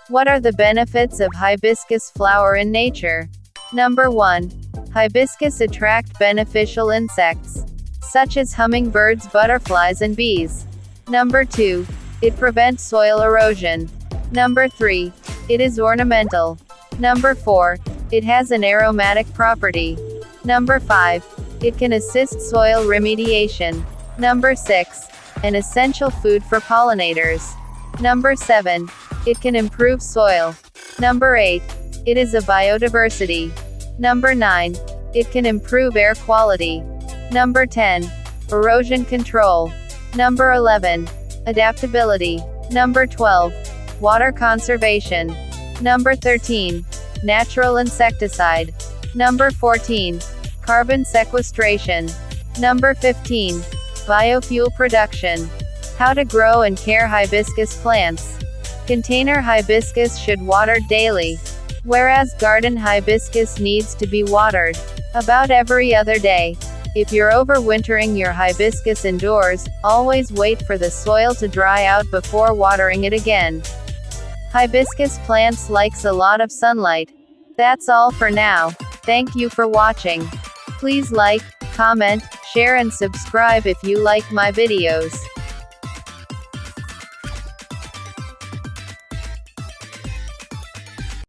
What are the benefits of hibiscus flower in nature? Number 1. Hibiscus attract beneficial insects, such as hummingbirds, butterflies, and bees. Number 2. It prevents soil erosion. Number 3. It is ornamental. Number 4. It has an aromatic property. Number 5. It can assist soil remediation. Number 6. An essential food for pollinators. Number 7. It can improve soil. Number 8. It is a biodiversity. Number 9. It can improve air quality. Number 10. Erosion control. Number 11. Adaptability. Number 12. Water conservation. Number 13. Natural insecticide. Number 14. Carbon sequestration. Number 15. Biofuel production. How to grow and care hibiscus plants. Container hibiscus should water daily, whereas garden hibiscus needs to be watered about every other day. If you're overwintering your hibiscus indoors, always wait for the soil to dry out before watering it again. Hibiscus plants likes a lot of sunlight. That's all for now. Thank you for watching. Please like, comment, share and subscribe if you like my videos.